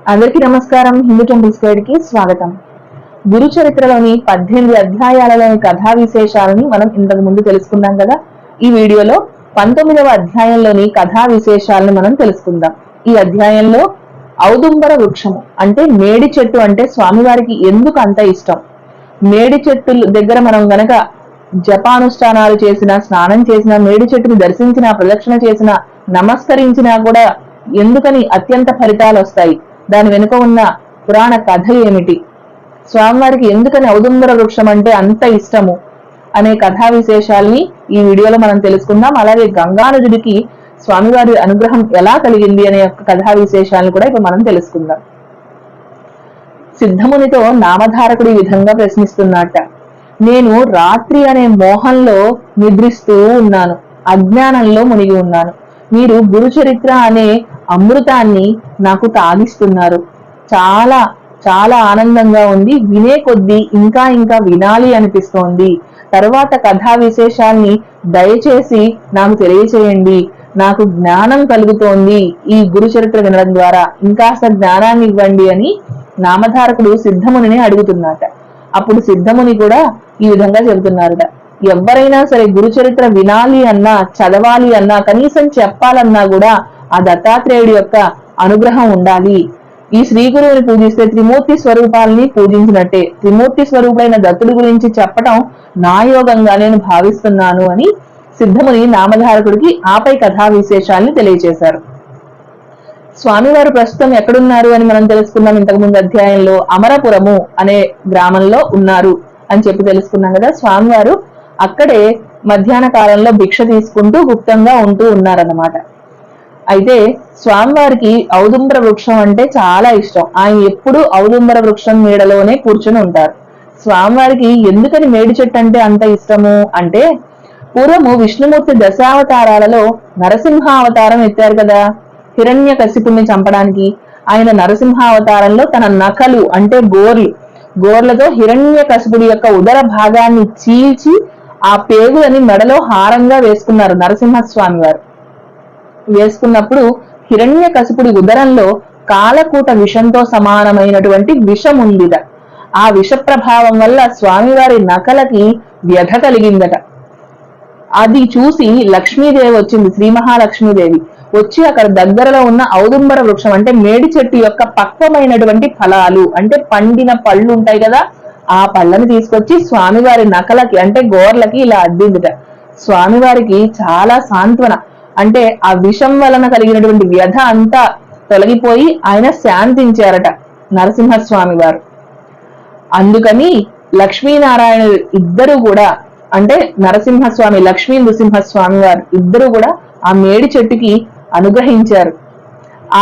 అందరికీ నమస్కారం. Hindu temples guide కి స్వాగతం. గురు చరిత్రలోని 18 అధ్యాయాలలోని కథా విశేషాలని మనం ఇంతకు ముందు తెలుసుకున్నాం కదా. ఈ వీడియోలో 19వ అధ్యాయంలోని కథా విశేషాలను మనం తెలుసుకుందాం. ఈ అధ్యాయంలో ఔదుంబర వృక్షము అంటే మేడి చెట్టు అంటే స్వామివారికి ఎందుకు అంత ఇష్టం, మేడి చెట్టు దగ్గర మనం గనక జపానుష్ఠానాలు చేసిన, స్నానం చేసిన, మేడి చెట్టుని దర్శించిన, ప్రదక్షిణ చేసిన, నమస్కరించినా కూడా ఎందుకని అత్యంత ఫలితాలు వస్తాయి, దాని వెనుక ఉన్న పురాణ కథ ఏమిటి, స్వామివారికి ఎందుకని ఔదుంబర వృక్షం అంటే అంత ఇష్టము అనే కథా విశేషాలని ఈ వీడియోలో మనం తెలుసుకుందాం. అలాగే గంగానదుడికి స్వామివారి అనుగ్రహం ఎలా కలిగింది అనే కథా విశేషాలను కూడా ఇప్పుడు మనం తెలుసుకుందాం. సిద్ధమునితో నామధారకుడు ఈ విధంగా ప్రశ్నిస్తున్నట్ట. నేను రాత్రి అనే మోహంలో నిద్రిస్తూ ఉన్నాను, అజ్ఞానంలో మునిగి ఉన్నాను. మీరు గురు చరిత్ర అనే అమృతాన్ని నాకు తాగిస్తున్నారు. చాలా చాలా ఆనందంగా ఉంది, వినే కొద్దీ ఇంకా ఇంకా వినాలి అనిపిస్తోంది. తరువాత కథా విశేషాల్ని దయచేసి నాకు తెలియచేయండి, నాకు జ్ఞానం కలుగుతోంది ఈ గురు చరిత్ర వినడం ద్వారా, ఇంకాస్త జ్ఞానాన్ని ఇవ్వండి అని నామధారకుడు సిద్ధముని అడుగుతున్నట. అప్పుడు సిద్ధముని కూడా ఈ విధంగా చెబుతున్నారట. ఎవరైనా సరే గురు చరిత్ర వినాలి అన్నా, చదవాలి అన్నా, కనీసం చెప్పాలన్నా కూడా ఆ దత్తాత్రేయుడి యొక్క అనుగ్రహం ఉండాలి. ఈ శ్రీ గురువుని పూజిస్తే త్రిమూర్తి స్వరూపాలని పూజించినట్టే. త్రిమూర్తి స్వరూపైన దత్తుడి గురించి చెప్పటం నా యోగంగా నేను భావిస్తున్నాను అని సిద్ధముని నామధారకుడికి ఆపై కథా విశేషాలని తెలియజేశారు. స్వామివారు ప్రస్తుతం ఎక్కడున్నారు అని మనం తెలుసుకున్నాం. ఇంతకుముందు అధ్యాయంలో అమరపురము అనే గ్రామంలో ఉన్నారు అని చెప్పి తెలుసుకున్నాం కదా. స్వామివారు అక్కడే మధ్యాహ్న కాలంలో భిక్ష తీసుకుంటూ గుప్తంగా ఉంటూ ఉన్నారన్నమాట. అయితే స్వామివారికి ఔదుంబర వృక్షం అంటే చాలా ఇష్టం. ఆయన ఎప్పుడూ ఔదుంబర వృక్షం నీడలోనే కూర్చొని ఉంటారు. స్వామివారికి ఎందుకని మేడి చెట్టు అంటే అంత ఇష్టము అంటే, పూర్వము విష్ణుమూర్తి దశావతారాలలో నరసింహావతారం ఎత్తారు కదా హిరణ్యకశిపుణ్ణి చంపడానికి. ఆయన నరసింహావతారంలో తన నఖలు అంటే గోర్లతో హిరణ్యకశిపుడి యొక్క ఉదర భాగాన్ని చీల్చి ఆ పేగులని మెడలో హారంగా వేసుకున్నారు నరసింహస్వామి వారు. వేసుకున్నప్పుడు హిరణ్యకశిపుడి ఉదరంలో కాలకూట విషంతో సమానమైనటువంటి విషం ఉందిట. ఆ విష ప్రభావం వల్ల స్వామివారి నకలకి వ్యధ కలిగిందట. అది చూసి లక్ష్మీదేవి వచ్చింది, శ్రీ మహాలక్ష్మీదేవి వచ్చి అక్కడ దగ్గరలో ఉన్న ఔదుంబర వృక్షం అంటే మేడి చెట్టు యొక్క పక్వమైనటువంటి ఫలాలు అంటే పండిన పళ్ళు ఉంటాయి కదా, ఆ పళ్ళని తీసుకొచ్చి స్వామివారి నకలకి అంటే గోర్లకి ఇలా అద్దిందిట. స్వామివారికి చాలా సాంత్వన, అంటే ఆ విషం వలన కలిగినటువంటి వ్యధ అంతా తొలగిపోయి ఆయన శాంతించారట నరసింహస్వామి వారు. అందుకని లక్ష్మీనారాయణ ఇద్దరు కూడా అంటే నరసింహస్వామి, లక్ష్మీ నృసింహస్వామి వారు ఇద్దరు కూడా ఆ మేడి చెట్టుకి అనుగ్రహించారు.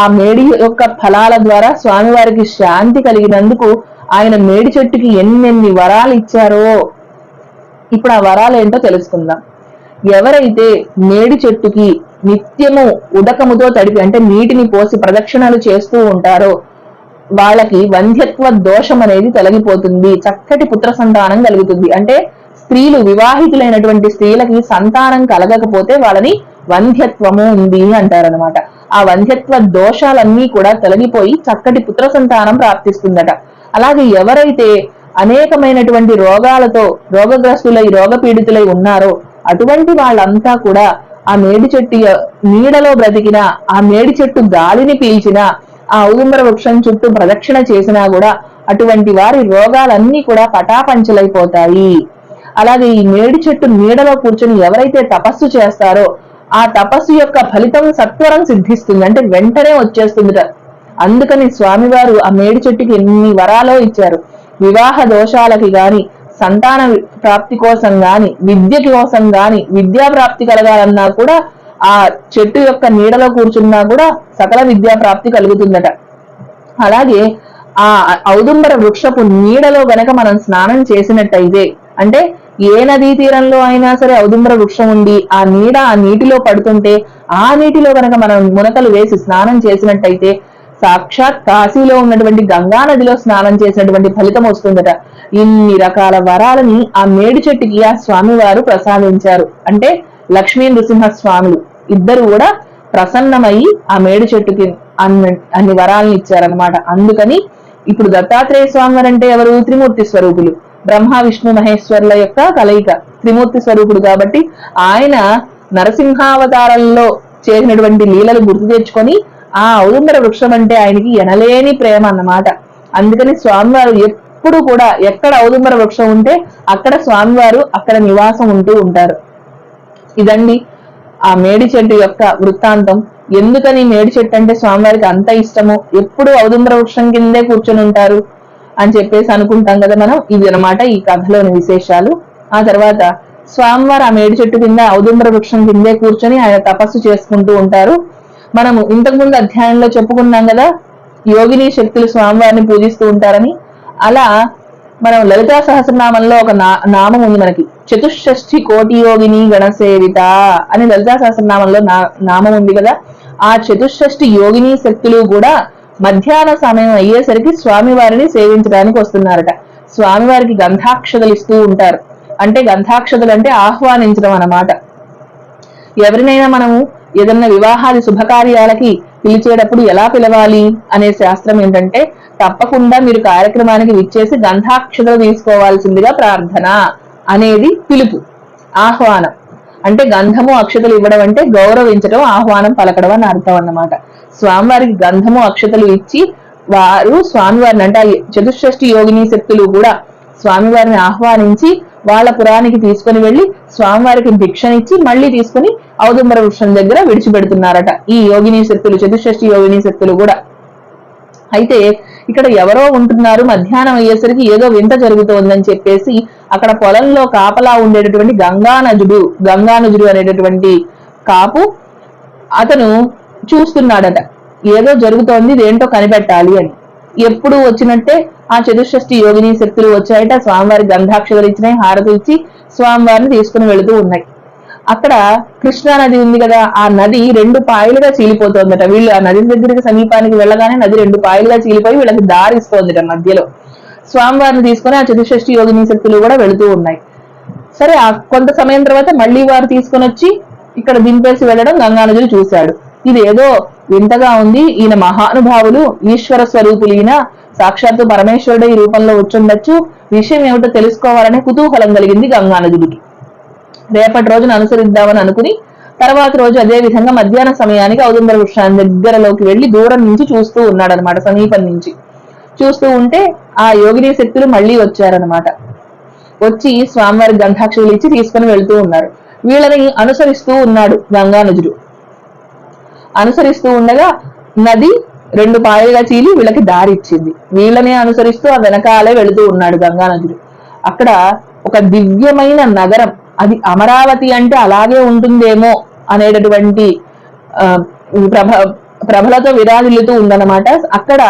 ఆ మేడి యొక్క ఫలాల ద్వారా స్వామివారికి శాంతి కలిగినందుకు ఆయన మేడి చెట్టుకి ఎన్నెన్ని వరాలు ఇచ్చారో ఇప్పుడు ఆ వరాలు ఏంటో తెలుసుకుందాం. ఎవరైతే మేడి చెట్టుకి నిత్యము ఉదకముతో తడిపి అంటే నీటిని పోసి ప్రదక్షిణలు చేస్తూ ఉంటారో వాళ్ళకి వంధ్యత్వ దోషం అనేది తొలగిపోతుంది, చక్కటి పుత్ర సంతానం కలుగుతుంది. అంటే స్త్రీలు, వివాహితులైనటువంటి స్త్రీలకి సంతానం కలగకపోతే వాళ్ళని వంధ్యత్వము ఉంది అంటారనమాట. ఆ వంధ్యత్వ దోషాలన్నీ కూడా తొలగిపోయి చక్కటి పుత్ర సంతానం ప్రాప్తిస్తుందట. అలాగే ఎవరైతే అనేకమైనటువంటి రోగాలతో రోగగ్రస్తులై రోగపీడితులై ఉన్నారో అటువంటి వాళ్ళంతా కూడా ఆ మేడి చెట్టు నీడలో బ్రతికినా, ఆ మేడి చెట్టు గాలిని పీల్చినా, ఆ ఔదుంబర వృక్షం చుట్టూ ప్రదక్షిణ చేసినా కూడా అటువంటి వారి రోగాలన్నీ కూడా పటాపంచలైపోతాయి. అలాగే ఈ మేడి చెట్టు నీడలో కూర్చొని ఎవరైతే తపస్సు చేస్తారో ఆ తపస్సు యొక్క ఫలితం సత్వరం సిద్ధిస్తుంది, అంటే వెంటనే వచ్చేస్తుందిట. అందుకని స్వామివారు ఆ మేడి చెట్టుకి ఎన్ని వరాలో ఇచ్చారు. వివాహ దోషాలకి గాని, సంతాన ప్రాప్తి కోసం గాని, విద్య కోసం గాని, విద్యా ప్రాప్తి కలగాలన్నా కూడా ఆ చెట్టు యొక్క నీడలో కూర్చున్నా కూడా సకల విద్యా ప్రాప్తి కలుగుతుందట. అలాగే ఆ ఔదుంబర వృక్షపు నీడలో గనక మనం స్నానం చేసినట్టయితే, అంటే ఏ నదీ తీరంలో అయినా సరే ఔదుంబర వృక్షం ఉండి ఆ నీడ ఆ నీటిలో పడుతుంటే ఆ నీటిలో గనక మనం మునకలు వేసి స్నానం చేసినట్టయితే సాక్షాత్ కాశీలో ఉన్నటువంటి గంగా నదిలో స్నానం చేసినటువంటి ఫలితం వస్తుందట. ఇన్ని రకాల వరాలని ఆ మేడి చెట్టుకి ఆ స్వామివారు ప్రసాదించారు. అంటే లక్ష్మీ నృసింహ స్వాములు ఇద్దరు కూడా ప్రసన్నమయ్యి ఆ మేడి చెట్టుకి అన్ని వరాలను ఇచ్చారనమాట. అందుకని ఇప్పుడు దత్తాత్రేయ స్వామి వారు అంటే ఎవరు? త్రిమూర్తి స్వరూపులు, బ్రహ్మ విష్ణు మహేశ్వరుల యొక్క కలయిక, త్రిమూర్తి స్వరూపుడు. కాబట్టి ఆయన నరసింహావతారంలో చేసినటువంటి లీలలు గుర్తు తెచ్చుకొని ఆ ఔదుంబర వృక్షం అంటే ఆయనకి ఎనలేని ప్రేమ అన్నమాట. అందుకని స్వామివారు ఎప్పుడు కూడా ఎక్కడ ఔదుంబర వృక్షం ఉంటే అక్కడ స్వామివారు అక్కడ నివాసం ఉంటూ ఉంటారు. ఇదండి ఆ మేడి చెట్టు యొక్క వృత్తాంతం. ఎందుకని మేడి చెట్టు అంటే స్వామివారికి అంత ఇష్టము, ఎప్పుడు ఔదుంబర వృక్షం కిందే కూర్చొని ఉంటారు అని చెప్పేసి అనుకుంటాం కదా మనం. ఇది అనమాట ఈ కథలోని విశేషాలు. ఆ తర్వాత స్వామివారు ఆ మేడి చెట్టు కింద ఔదుంబర వృక్షం కిందే కూర్చొని ఆయన తపస్సు చేసుకుంటూ ఉంటారు. మనము ఇంతకుముందు అధ్యాయంలో చెప్పుకున్నాం కదా యోగిని శక్తులు స్వామివారిని పూజిస్తూ ఉంటారని. అలా మనం లలితా సహస్రనామంలో ఒక నామం ఉంది మనకి, చతుషష్ఠి కోటి యోగిని గణసేవిత అని లలితా సహస్రనామంలో నామం ఉంది కదా. ఆ చతుషష్ఠి యోగిని శక్తులు కూడా మధ్యాహ్న సమయం అయ్యేసరికి స్వామివారిని సేవించడానికి వస్తున్నారట. స్వామివారికి గంధాక్షతలు ఇస్తూ ఉంటారు. అంటే గంధాక్షతలు అంటే ఆహ్వానించడం అన్నమాట. ఎవరినైనా మనము ఏదన్నా వివాహాది శుభకార్యాలకి పిలిచేటప్పుడు ఎలా పిలవాలి అనే శాస్త్రం ఏంటంటే, తప్పకుండా మీరు కార్యక్రమానికి విచ్చేసి గంధాక్షతలు తీసుకోవాల్సిందిగా ప్రార్థన అనేది పిలుపు, ఆహ్వానం. అంటే గంధము అక్షతలు ఇవ్వడం అంటే గౌరవించడం, ఆహ్వానం పలకడం అని అర్థం అన్నమాట. స్వామివారికి గంధము అక్షతలు ఇచ్చి వారు స్వామివారిని అంటే చతుషష్ఠి యోగిని శక్తులు కూడా స్వామివారిని ఆహ్వానించి వాళ్ళ పురానికి తీసుకుని వెళ్లి స్వామివారికి భిక్షనిచ్చి మళ్ళీ తీసుకుని ఔదుంబర వృక్షం దగ్గర విడిచిపెడుతున్నారట ఈ యోగిని శక్తులు, చతుషష్ఠి యోగిని శక్తులు కూడా. అయితే ఇక్కడ ఎవరో ఉంటున్నారు, మధ్యాహ్నం అయ్యేసరికి ఏదో వింత జరుగుతోందని చెప్పేసి అక్కడ పొలంలో కాపలా ఉండేటటువంటి గంగానుజుడు అనేటటువంటి కాపు అతను చూస్తున్నాడట, ఏదో జరుగుతోంది, ఇదేంటో కనిపెట్టాలి అని. ఎప్పుడు వచ్చినట్టే ఆ చతుషష్ఠి యోగిని శక్తులు వచ్చాయట, స్వామివారి గంధాక్షతలు ఇచ్చినాయి, హారతులు ఇచ్చి స్వామివారిని తీసుకుని వెళుతూ ఉన్నాయి. అక్కడ కృష్ణా నది ఉంది కదా, ఆ నది 2 పాయలుగా చీలిపోతోందట. వీళ్ళు ఆ నది దగ్గరికి సమీపానికి వెళ్ళగానే నది 2 పాయలుగా చీలిపోయి వీళ్ళకి దారిస్తోందట మధ్యలో. స్వామివారిని తీసుకుని ఆ చతుషష్ఠి యోగిని శక్తులు కూడా వెళుతూ ఉన్నాయి. సరే ఆ కొంత సమయం తర్వాత మళ్ళీ వారు తీసుకొని వచ్చి ఇక్కడ దింపేసి వెళ్ళడం గంగానదులు చూశాడు. ఇది ఏదో వింతగా ఉంది, ఈయన మహానుభావులు, ఈశ్వర స్వరూపులు, ఈయన సాక్షాత్తు పరమేశ్వరుడు ఈ రూపంలో వచ్చుండొచ్చు, విషయం ఏమిటో తెలుసుకోవాలనే కుతూహలం కలిగింది గంగానదుడికి. రేపటి రోజున అనుసరిద్దామని అనుకుని తర్వాత రోజు అదే విధంగా మధ్యాహ్న సమయానికి ఔదుంబర వృక్షాన్ని దగ్గరలోకి వెళ్లి దూరం నుంచి చూస్తూ ఉన్నాడనమాట. సమీపం నుంచి చూస్తూ ఉంటే ఆ యోగిని శక్తులు మళ్ళీ వచ్చారనమాట. వచ్చి స్వామివారి గంధాక్షులు ఇచ్చి తీసుకుని వెళ్తూ ఉన్నారు. వీళ్ళని అనుసరిస్తూ ఉన్నాడు గంగానదుడు. అనుసరిస్తూ ఉండగా నది 2 పాయలుగా చీలి వీళ్ళకి దారి ఇచ్చింది. వీళ్ళని అనుసరిస్తూ ఆ వెనకాలే వెళుతూ ఉన్నాడు గంగానదుడు. అక్కడ ఒక దివ్యమైన నగరం, అది అమరావతి అంటే అలాగే ఉంటుందేమో అనేటటువంటి ప్రభలతో విరాజిల్లుతూ ఉందన్నమాట. అక్కడ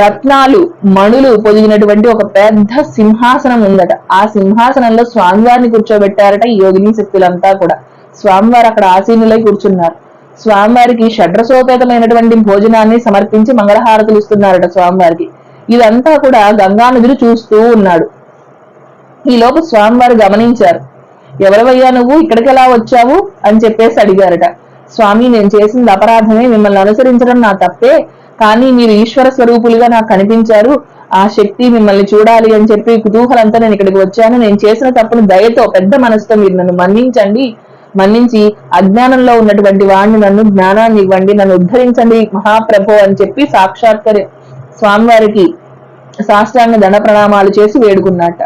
రత్నాలు మణులు పొదిగినటువంటి ఒక పెద్ద సింహాసనం ఉందట. ఆ సింహాసనంలో స్వామివారిని కూర్చోబెట్టారట ఈ యోగిని శక్తులంతా కూడా. స్వామివారు అక్కడ ఆసీనులై కూర్చున్నారు. స్వామివారికి షడ్రసోపేతమైనటువంటి భోజనాన్ని సమర్పించి మంగళహారతులు ఇస్తున్నారట స్వామివారికి. ఇదంతా కూడా గంగానదుడు చూస్తూ ఉన్నాడు. ఈ లోపు స్వామివారు గమనించారు. ఎవరవయ్యా నువ్వు, ఇక్కడికి ఎలా వచ్చావు అని చెప్పేసి అడిగారట. స్వామి, నేను చేసింది అపరాధమే, మిమ్మల్ని అనుసరించడం నా తప్పే, కానీ మీరు ఈశ్వర స్వరూపులుగా నాకు కనిపించారు, ఆ శక్తి మిమ్మల్ని చూడాలి అని చెప్పి కుతూహలంతో నేను ఇక్కడికి వచ్చాను. నేను చేసిన తప్పును దయతో, పెద్ద మనసుతో మీరు నన్ను మన్నించండి, మన్నించి అజ్ఞానంలో ఉన్నటువంటి వాడిని నన్ను జ్ఞానాన్ని ఇవ్వండి, నన్ను ఉద్ధరించండి మహాప్రభో అని చెప్పి సాక్షాత్కరి స్వామివారికి సాష్టాంగ దండ ప్రణామాలు చేసి వేడుకున్నట్ట.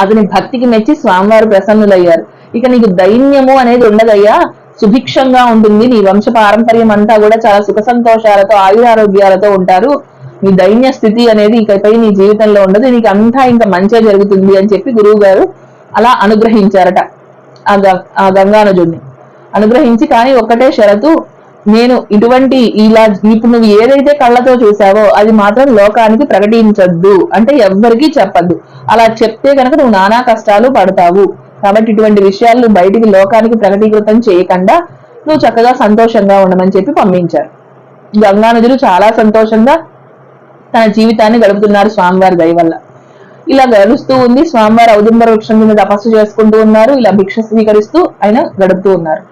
అతని భక్తికి మెచ్చి స్వామివారు ప్రసన్నులయ్యారు. ఇక నీకు దైన్యము అనేది ఉండదయ్యా, సుభిక్షంగా ఉంటుంది, నీ వంశ పారంపర్యం అంతా కూడా చాలా సుఖ సంతోషాలతో ఆయురారోగ్యాలతో ఉంటారు, నీ దైన్య స్థితి అనేది ఇకపై నీ జీవితంలో ఉండదు, నీకు అంతా ఇంకా మంచిగా జరుగుతుంది అని చెప్పి గురువు గారు అలా అనుగ్రహించారట ఆ గంగానజుడిని. అనుగ్రహించి, కానీ ఒక్కటే షరతు, నేను ఇటువంటి ఇలా ఇప్పుడు నువ్వు ఏదైతే కళ్ళతో చూసావో అది మాత్రం లోకానికి ప్రకటించద్దు, అంటే ఎవ్వరికీ చెప్పద్దు. అలా చెప్తే కనుక నువ్వు నానా కష్టాలు పడతావు, కాబట్టి ఇటువంటి విషయాలు బయటికి లోకానికి ప్రకటీకృతం చేయకుండా నువ్వు చక్కగా సంతోషంగా ఉండమని చెప్పి పంపించారు. గంగానదులు చాలా సంతోషంగా తన జీవితాన్ని గడుపుతున్నారు స్వామివారి దయ వల్ల. ఇలా గడుస్తూ ఉంది. స్వామివారి ఔదుంబర వృక్షం కింద తపస్సు చేసుకుంటూ ఉన్నారు. ఇలా భిక్ష స్వీకరిస్తూ ఆయన గడుపుతూ ఉన్నారు.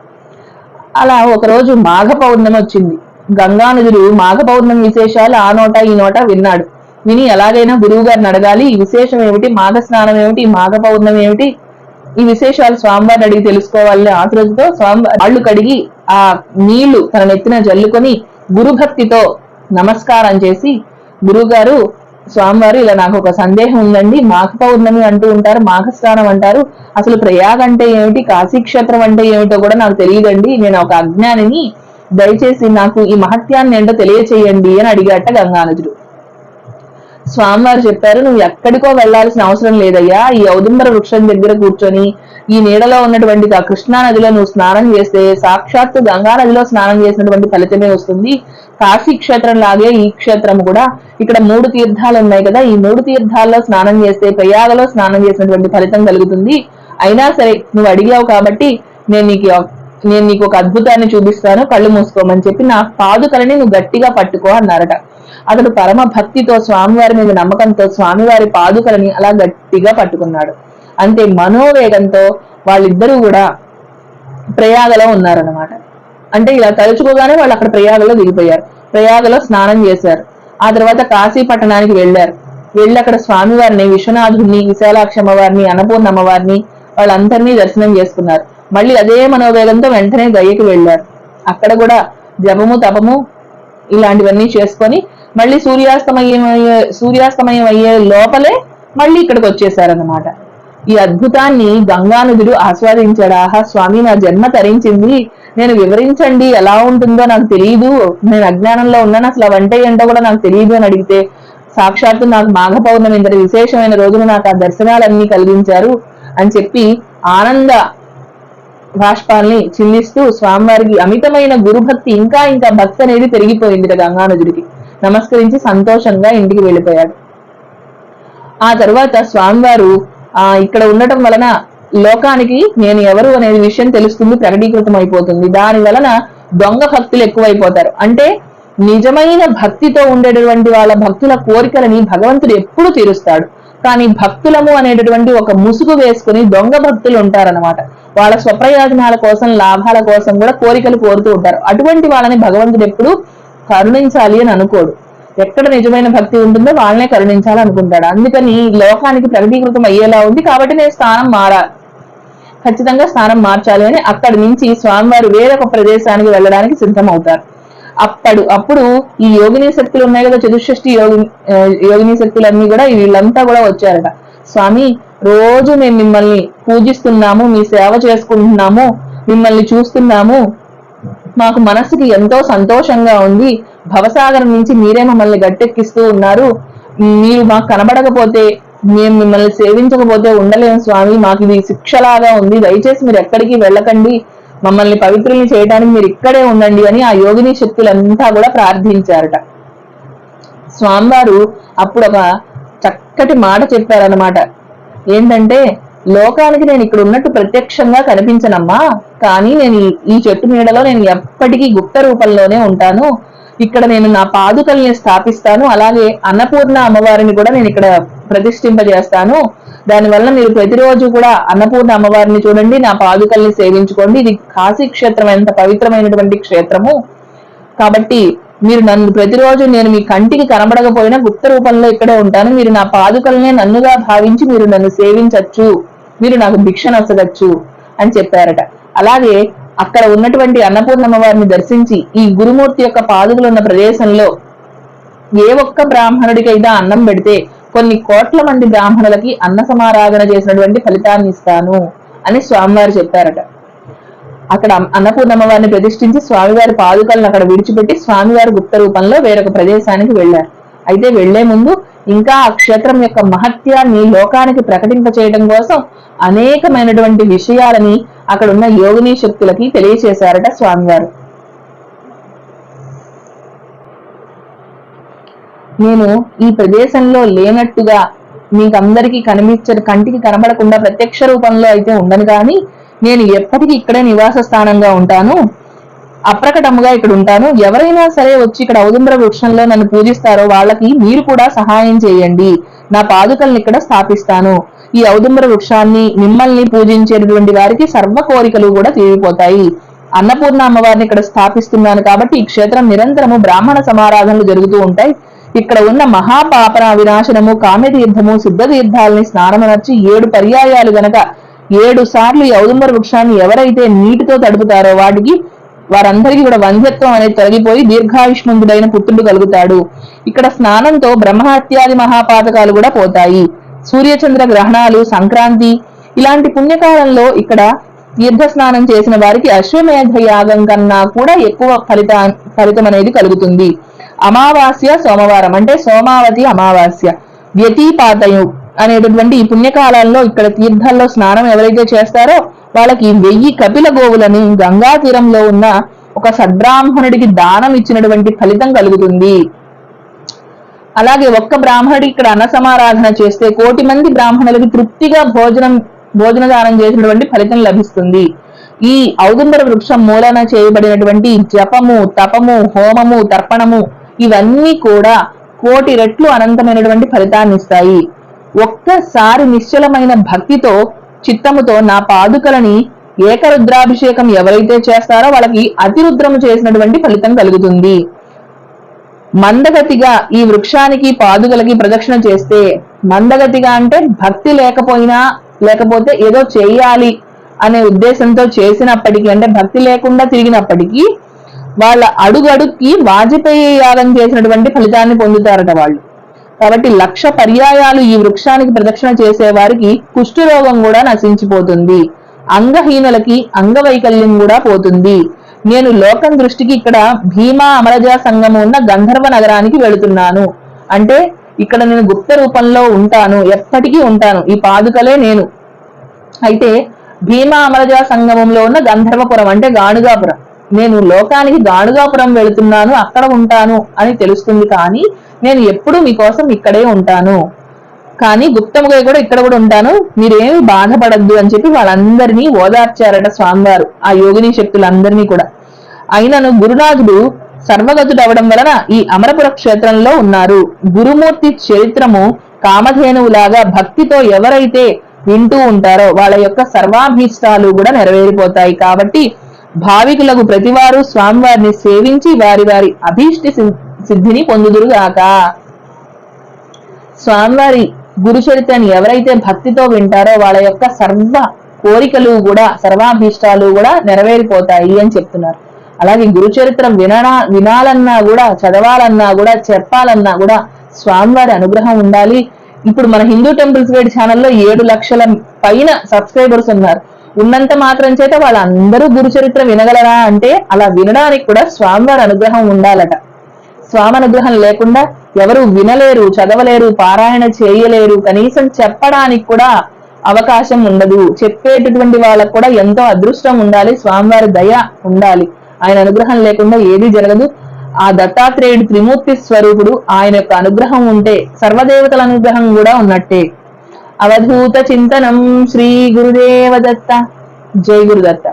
అలా ఒకరోజు మాఘ పౌర్ణమి వచ్చింది. గంగానదుడు మాఘ పౌర్ణమి విశేషాలు ఆ నోట ఈ నోట విన్నాడు. విని ఎలాగైనా గురువు గారిని అడగాలి, ఈ విశేషం ఏమిటి, మాఘ స్నానం ఏమిటి, మాఘ పౌర్ణమి ఏమిటి, ఈ విశేషాలు స్వామివారిని అడిగి తెలుసుకోవాలని ఆతృతతో స్వామివారి కాళ్ళు కడిగి ఆ నీళ్లు తన నెత్తిన జల్లుకొని గురుభక్తితో నమస్కారం చేసి, గురువుగారు స్వామివారు ఇలా నాకు ఒక సందేహం ఉందండి, మాఘ పౌర్ణమి అంటూ ఉంటారు, మాఘ స్నానం అంటారు, అసలు ప్రయాగ్ అంటే ఏమిటి, కాశీక్షేత్రం అంటే ఏమిటో కూడా నాకు తెలియదండి, నేను ఒక అజ్ఞానిని, దయచేసి నాకు ఈ మహత్యాన్ని ఏంటో తెలియచేయండి అని అడిగాట గంగానదుడు. స్వామివారు చెప్పారు, నువ్వు ఎక్కడికో వెళ్లాల్సిన అవసరం లేదయ్యా, ఈ ఔదుంబర వృక్షం దగ్గర కూర్చొని ఈ నీడలో ఉన్నటువంటి ఆ కృష్ణా నదిలో నువ్వు స్నానం చేస్తే సాక్షాత్తు గంగా నదిలో స్నానం చేసినటువంటి ఫలితమే వస్తుంది. కాశీ క్షేత్రం లాగే ఈ క్షేత్రం కూడా, ఇక్కడ 3 తీర్థాలు ఉన్నాయి కదా, ఈ 3 తీర్థాల్లో స్నానం చేస్తే ప్రయాగలో స్నానం చేసినటువంటి ఫలితం కలుగుతుంది. అయినా సరే నువ్వు అడిగావు కాబట్టి నేను నీకు ఒక అద్భుతాన్ని చూపిస్తాను, కళ్ళు మూసుకోమని చెప్పి నా పాదుకలని నువ్వు గట్టిగా పట్టుకో అన్నారట. అతడు పరమ భక్తితో స్వామివారి మీద నమ్మకంతో స్వామివారి పాదుకలని అలా గట్టిగా పట్టుకున్నాడు. అంతే మనోవేగంతో వాళ్ళిద్దరూ కూడా ప్రయాగలో ఉన్నారన్నమాట. అంటే ఇలా తలుచుకోగానే వాళ్ళు అక్కడ ప్రయాగలో దిగిపోయారు. ప్రయాగలో స్నానం చేశారు. ఆ తర్వాత కాశీ పట్టణానికి వెళ్లారు. వెళ్ళి అక్కడ స్వామివారిని, విశ్వనాథుడిని, విశాలాక్ష అమ్మవారిని, అన్నపూర్ణ అమ్మవారిని వాళ్ళందరినీ దర్శనం చేసుకున్నారు. మళ్ళీ అదే మనోవేగంతో వెంటనే గయ్యకి వెళ్లారు. అక్కడ కూడా జపము తపము ఇలాంటివన్నీ చేసుకొని మళ్ళీ సూర్యాస్తమయం అయ్యే లోపలే మళ్ళీ ఇక్కడికి వచ్చేసారన్నమాట. ఈ అద్భుతాన్ని గంగానదుడు ఆస్వాదించాడు. ఆహా స్వామి, నా జన్మ తరించింది, నేను వివరించండి ఎలా ఉంటుందో నాకు తెలియదు, నేను అజ్ఞానంలో ఉన్నాను, అసలు అవంటే ఏంటో కూడా నాకు తెలియదు అని అడిగితే, సాక్షాత్తు నాకు మాఘ పౌర్ణమి ఇంతటి విశేషమైన రోజున నాకు ఆ దర్శనాలన్నీ కలిగించారు అని చెప్పి ఆనంద బాష్పాల్ని చిందిస్తూ స్వామివారికి అమితమైన గురుభక్తి, ఇంకా ఇంకా భక్తి అనేది పెరిగిపోయింది గంగానదుడికి. నమస్కరించి సంతోషంగా ఇంటికి వెళ్ళిపోయాడు. ఆ తర్వాత స్వామివారు ఇక్కడ ఉండటం వలన లోకానికి నేను ఎవరు అనే విషయం తెలుస్తుంది, ప్రకటీకృతం అయిపోతుంది. దాని వలన దొంగ భక్తులు ఎక్కువైపోతారు. అంటే నిజమైన భక్తితో ఉండేటటువంటి వాళ్ళ భక్తుల కోరికలని భగవంతుడు ఎప్పుడు తీరుస్తాడు. కానీ భక్తులము అనేటటువంటి ఒక ముసుగు వేసుకుని దొంగ భక్తులు ఉంటారన్నమాట. వాళ్ళ స్వప్రయోజనాల కోసం, లాభాల కోసం కూడా కోరికలు కోరుతూ ఉంటారు. అటువంటి వాళ్ళని భగవంతుడు ఎప్పుడు కరుణించాలి అని అనుకోడు. ఎక్కడ నిజమైన భక్తి ఉంటుందో వాళ్ళనే కరుణించాలి అనుకుంటాడు. అందుకని లోకానికి ప్రకటీకృతం అయ్యేలా ఉంది కాబట్టి నేను ఖచ్చితంగా స్థానం మార్చాలి అని అక్కడి నుంచి స్వామివారు వేరొక ప్రదేశానికి వెళ్ళడానికి సిద్ధమవుతారు. అప్పుడు ఈ యోగిని శక్తులు ఉన్నాయి కదా, చతుషష్ఠి యోగిని శక్తులన్నీ కూడా వీళ్ళంతా కూడా వచ్చారట. స్వామి, రోజు మేము మిమ్మల్ని పూజిస్తున్నాము, మీ సేవ చేసుకుంటున్నాము, మిమ్మల్ని చూస్తున్నాము, మాకు మనసుకి ఎంతో సంతోషంగా ఉంది, భవసాగరం నుంచి మీరే మమ్మల్ని గట్టెక్కిస్తూ ఉన్నారు, మీరు మాకు కనబడకపోతే, మేము మిమ్మల్ని సేవించకపోతే ఉండలేము స్వామి, మాకు ఇది శిక్షలాగా ఉంది, దయచేసి మీరు ఎక్కడికి వెళ్ళకండి, మమ్మల్ని పవిత్రుల్ని చేయడానికి మీరు ఇక్కడే ఉండండి అని ఆ యోగిని శక్తులంతా కూడా ప్రార్థించారట. స్వామివారు అప్పుడు ఒక చక్కటి మాట చెప్పారన్నమాట. ఏంటంటే, లోకానికి నేను ఇక్కడ ఉన్నట్టు ప్రత్యక్షంగా కనిపించనమ్మా, కానీ నేను ఈ చెట్టు నీడలో నేను ఎప్పటికీ గుప్త రూపంలోనే ఉంటాను, ఇక్కడ నేను నా పాదుకల్ని స్థాపిస్తాను, అలాగే అన్నపూర్ణ అమ్మవారిని కూడా నేను ఇక్కడ ప్రతిష్ఠింపజేస్తాను, దానివల్ల మీరు ప్రతిరోజు కూడా అన్నపూర్ణ అమ్మవారిని చూడండి, నా పాదుకల్ని సేవించుకోండి, ఇది కాశీ క్షేత్రం ఎంత పవిత్రమైనటువంటి క్షేత్రము, కాబట్టి మీరు నన్ను ప్రతిరోజు నేను మీ కంటికి కనబడకపోయినా గుప్త రూపంలో ఇక్కడే ఉంటాను, మీరు నా పాదుకల్నే నన్నుగా భావించి మీరు నన్ను సేవించచ్చు, మీరు నాకు భిక్ష నొసగచ్చు అని చెప్పారట. అలాగే అక్కడ ఉన్నటువంటి అన్నపూర్ణమ్మ వారిని దర్శించి ఈ గురుమూర్తి యొక్క పాదుకలు ఉన్న ప్రదేశంలో ఏ ఒక్క బ్రాహ్మణుడికైనా అన్నం పెడితే కొన్ని కోట్ల మంది బ్రాహ్మణులకి అన్న సమారాధన చేసినటువంటి ఫలితాన్ని ఇస్తాను అని స్వామివారు చెప్పారట. అక్కడ అన్నపూర్ణమ్మ వారిని ప్రతిష్ఠించి స్వామివారి పాదుకలను అక్కడ విడిచిపెట్టి స్వామివారి గుప్త రూపంలో వేరొక ప్రదేశానికి వెళ్లారు. అయితే వెళ్లే ముందు ఇంకా ఆ క్షేత్రం యొక్క మహత్యాన్ని లోకానికి ప్రకటింప చేయడం కోసం అనేకమైనటువంటి విషయాలని అక్కడ ఉన్న యోగిని శక్తులకి తెలియచేశారట స్వామివారు. నేను ఈ ప్రదేశంలో లేనట్టుగా మీకందరికీ కంటికి కనబడకుండా ప్రత్యక్ష రూపంలో అయితే ఉండను, కానీ నేను ఎప్పటికీ ఇక్కడే నివాస స్థానంగా ఉంటాను, అప్రకటముగా ఇక్కడ ఉంటాను, ఎవరైనా సరే వచ్చి ఇక్కడ ఔదుంబర వృక్షంలో నన్ను పూజిస్తారో వాళ్ళకి మీరు కూడా సహాయం చేయండి, నా పాదుకల్ని ఇక్కడ స్థాపిస్తాను, ఈ ఔదుంబర వృక్షాన్ని మిమ్మల్ని పూజించేటటువంటి వారికి సర్వ కోరికలు కూడా తీరిపోతాయి, అన్నపూర్ణ అమ్మవారిని ఇక్కడ స్థాపిస్తున్నాను కాబట్టి ఈ క్షేత్రం నిరంతరము బ్రాహ్మణ సమారాధనలు జరుగుతూ ఉంటాయి. ఇక్కడ ఉన్న మహాపాపన వినాశనము, కామ్యతీర్థము, సిద్ధ తీర్థాలని స్నానమనర్చి 7 పర్యాయాలు గనక 7 సార్లు ఈ ఔదుంబర వృక్షాన్ని ఎవరైతే నీటితో తడుపుతారో వారందరికీ కూడా వంధ్యత్వం అనేది తొలగిపోయి దీర్ఘాయుష్మంతుడైన పుత్రుడు కలుగుతాడు. ఇక్కడ స్నానంతో బ్రహ్మహత్యాది మహాపాతకాలు కూడా పోతాయి. సూర్యచంద్ర గ్రహణాలు, సంక్రాంతి ఇలాంటి పుణ్యకాలంలో ఇక్కడ తీర్థ స్నానం చేసిన వారికి అశ్వమేధ యాగం కన్నా కూడా ఎక్కువ ఫలితం అనేది కలుగుతుంది. అమావాస్య సోమవారం అంటే సోమావతి అమావాస్య వ్యతిపాతయు అనేటటువంటి ఈ పుణ్యకాలంలో ఇక్కడ తీర్థాల్లో స్నానం ఎవరైతే చేస్తారో వాళ్ళకి 1000 కపిల గోవులని గంగా తీరంలో ఉన్న ఒక సద్బ్రాహ్మణుడికి దానం ఇచ్చినటువంటి ఫలితం కలుగుతుంది. అలాగే ఒక్క బ్రాహ్మణుడికి ఇక్కడ అన్న సమారాధన చేస్తే 1,000,000 మంది బ్రాహ్మణులకి తృప్తిగా భోజన దానం చేసినటువంటి ఫలితం లభిస్తుంది. ఈ ఔదుంబర వృక్షం మూలన చేయబడినటువంటి జపము, తపము, హోమము, తర్పణము ఇవన్నీ కూడా 1,000,000 రెట్లు అనంతమైనటువంటి ఫలితాన్ని ఇస్తాయి. ఒక్కసారి నిశ్చలమైన భక్తితో చిత్తముతో నా పాదుకలని ఏకరుద్రాభిషేకం ఎవరైతే చేస్తారో వాళ్ళకి అతిరుద్రము చేసినటువంటి ఫలితం కలుగుతుంది. మందగతిగా ఈ వృక్షానికి పాదుకలకి ప్రదక్షిణ చేస్తే, మందగతిగా అంటే భక్తి లేకపోతే ఏదో చేయాలి అనే ఉద్దేశంతో చేసినప్పటికీ, అంటే భక్తి లేకుండా తిరిగినప్పటికీ వాళ్ళ అడుగడుక్కి వాజపేయి యాగం చేసినటువంటి ఫలితాన్ని పొందుతారట వాళ్ళు. కాబట్టి 1,00,000 పర్యాయాలు ఈ వృక్షానికి ప్రదక్షిణ చేసే వారికి కుష్ఠరోగం కూడా నశించిపోతుంది. అంగహీనులకి అంగవైకల్యం కూడా పోతుంది. నేను లోకం దృష్టికి ఇక్కడ భీమా అమరజ సంగము ఉన్న గంధర్వ నగరానికి వెళుతున్నాను. అంటే ఇక్కడ నేను గుప్త రూపంలో ఉంటాను, ఎప్పటికీ ఉంటాను. ఈ పాదుకలే నేను. అయితే భీమా అమరజ సంగమంలో ఉన్న గంధర్వపురం అంటే గాణుగాపురం. నేను లోకానికి గాణుగాపురం వెళుతున్నాను, అక్కడ ఉంటాను అని తెలుస్తుంది. కానీ నేను ఎప్పుడు మీకోసం ఇక్కడే ఉంటాను, కానీ గుప్తముగా కూడా ఇక్కడ కూడా ఉంటాను, మీరేమి బాధపడద్దు అని చెప్పి వాళ్ళందరినీ ఓదార్చారట స్వామివారు, ఆ యోగిని శక్తులందరినీ కూడా. అయినను గురునాథుడు సర్వగతుడు అవడం వలన ఈ అమరపుర క్షేత్రంలో ఉన్నారు. గురుమూర్తి చరిత్రము కామధేనువులాగా భక్తితో ఎవరైతే వింటూ ఉంటారో వాళ్ళ యొక్క సర్వాభీష్టాలు కూడా నెరవేరిపోతాయి. కాబట్టి భావికులకు ప్రతివారు స్వామివారిని సేవించి వారి వారి అభీష్ట సిద్ధిని పొందుదురుగాక. స్వామివారి గురు చరిత్రని ఎవరైతే భక్తితో వింటారో వాళ్ళ యొక్క సర్వ కోరికలు కూడా, సర్వాభీష్టాలు కూడా నెరవేరిపోతాయి అని చెప్తున్నారు. అలాగే గురు చరిత్ర వినాలన్నా కూడా, చదవాలన్నా కూడా, చెప్పాలన్నా కూడా స్వామివారి అనుగ్రహం ఉండాలి. ఇప్పుడు మన హిందూ టెంపుల్స్ గైడ్ ఛానల్లో 7 లక్షల పైన సబ్స్క్రైబర్స్ ఉన్నారు. ఉన్నంత మాత్రం చేత వాళ్ళందరూ గురు చరిత్ర వినగలరా అంటే అలా వినడానికి కూడా స్వామివారి అనుగ్రహం ఉండాలట. స్వామి అనుగ్రహం లేకుండా ఎవరు వినలేరు, చదవలేరు, పారాయణ చేయలేరు, కనీసం చెప్పడానికి కూడా అవకాశం ఉండదు. చెప్పేటటువంటి వాళ్ళకు కూడా ఎంతో అదృష్టం ఉండాలి, స్వామివారి దయ ఉండాలి. ఆయన అనుగ్రహం లేకుండా ఏది జరగదు. ఆ దత్తాత్రేయుడు త్రిమూర్తి స్వరూపుడు, ఆయన యొక్క అనుగ్రహం ఉంటే సర్వదేవతల అనుగ్రహం కూడా ఉన్నట్టే. అవధూత చింతనం శ్రీ గురుదేవ దత్త. జై గురుదత్త.